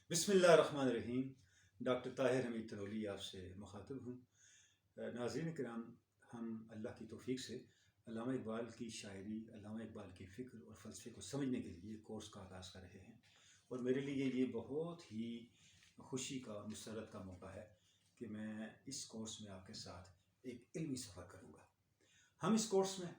بسم اللہ الرحمن الرحیم۔ ڈاکٹر طاہر حمید تنولی آپ سے مخاطب ہوں۔ ناظرین کرام، ہم اللہ کی توفیق سے علامہ اقبال کی شاعری، علامہ اقبال کی فکر اور فلسفے کو سمجھنے کے لیے کورس کا آغاز کر رہے ہیں، اور میرے لیے یہ بہت ہی خوشی کا اور مسرت کا موقع ہے کہ میں اس کورس میں آپ کے ساتھ ایک علمی سفر کروں گا۔ ہم اس کورس میں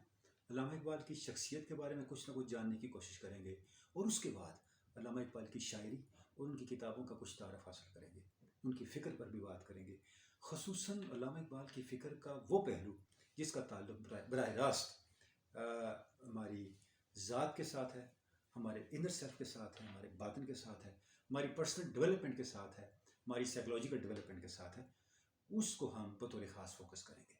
علامہ اقبال کی شخصیت کے بارے میں کچھ نہ کچھ جاننے کی کوشش کریں گے، اور اس کے بعد علامہ اقبال کی شاعری اور ان کی کتابوں کا کچھ تعارف حاصل کریں گے، ان کی فکر پر بھی بات کریں گے، خصوصاً علامہ اقبال کی فکر کا وہ پہلو جس کا تعلق براہ راست ہماری ذات کے ساتھ ہے، ہمارے انر سیلف کے ساتھ ہے، ہمارے باطن کے ساتھ ہے، ہماری پرسنل ڈیولپمنٹ کے ساتھ ہے، ہماری سائیکولوجیکل ڈیولپمنٹ کے ساتھ ہے، اس کو ہم بطور خاص فوکس کریں گے۔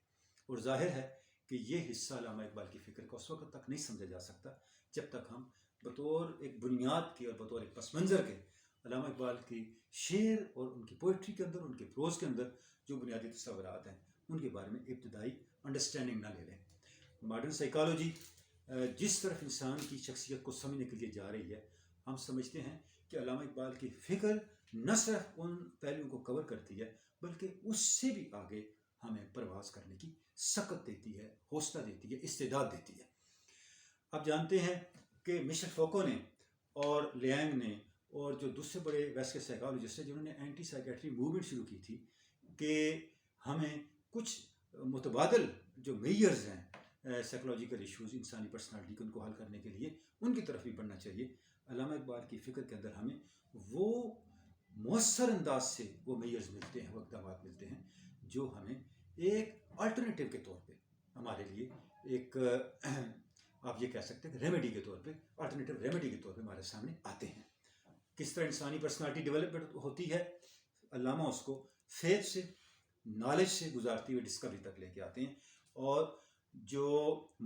اور ظاہر ہے کہ یہ حصہ علامہ اقبال کی فکر کو اس وقت تک نہیں سمجھا جا سکتا جب تک ہم بطور ایک بنیاد کے اور بطور ایک پس منظر کے علامہ اقبال کی شعر اور ان کی پوئٹری کے اندر، ان کے پروز کے اندر جو بنیادی تصورات ہیں ان کے بارے میں ابتدائی انڈرسٹینڈنگ نہ لے لیں۔ ماڈرن سائیکالوجی جس طرف انسان کی شخصیت کو سمجھنے کے لیے جا رہی ہے، ہم سمجھتے ہیں کہ علامہ اقبال کی فکر نہ صرف ان پہلوؤں کو کور کرتی ہے بلکہ اس سے بھی آگے ہمیں پرواز کرنے کی سکت دیتی ہے، حوصلہ دیتی ہے، استعداد دیتی ہے۔ آپ جانتے ہیں کہ مشل فوکو نے اور لیانگ نے اور جو دوسرے بڑے ویسٹ کے سائیکالوجسٹ ہیں جنہوں نے اینٹی سائیکیٹری موومنٹ شروع کی تھی کہ ہمیں کچھ متبادل جو میئرز ہیں سائیکولوجیکل ایشوز، انسانی پرسنالٹی کو ان کو حل کرنے کے لیے ان کی طرف بھی بڑھنا چاہیے۔ علامہ اقبال کی فکر کے اندر ہمیں وہ مؤثر انداز سے وہ میئرز ملتے ہیں، وہ اقدامات ملتے ہیں جو ہمیں ایک الٹرنیٹیو کے طور پہ ہمارے لیے ایک آپ یہ کہہ سکتے ہیں کہ ریمیڈی کے طور پہ، الٹرنیٹیو ریمیڈی کے طور پہ ہمارے سامنے آتے ہیں۔ کس طرح انسانی پرسنالٹی ڈیولپمنٹ ہوتی ہے، علامہ اس کو فیتھ سے، نالج سے گزارتی ہوئے ڈسکوری تک لے کے آتے ہیں، اور جو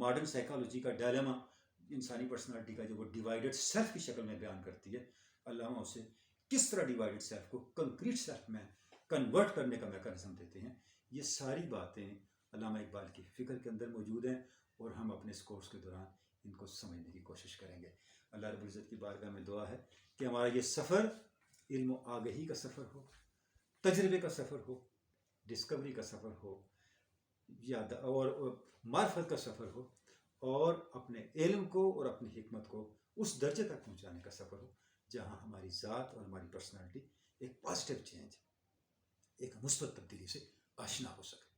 ماڈرن سائیکالوجی کا ڈائلیما انسانی پرسنالٹی کا جو وہ ڈیوائیڈڈ سیلف کی شکل میں بیان کرتی ہے، علامہ اسے کس طرح ڈیوائیڈڈ سیلف کو کنکریٹ سیلف میں کنورٹ کرنے کا میکانزم دیتے ہیں۔ یہ ساری باتیں علامہ اقبال کی فکر کے اندر موجود ہیں، اور ہم اپنے اس کورس کے دوران ان کو سمجھنے کی کوشش کریں گے۔ اللہ رب العزت کی بارگاہ میں دعا ہے کہ ہمارا یہ سفر علم و آگہی کا سفر ہو، تجربے کا سفر ہو، ڈسکوری کا سفر ہو، اور معرفت کا سفر ہو، اور اپنے علم کو اور اپنی حکمت کو اس درجے تک پہنچانے کا سفر ہو جہاں ہماری ذات اور ہماری پرسنالٹی ایک پازیٹیو چینج، ایک مثبت تبدیلی سے آشنا ہو سکے۔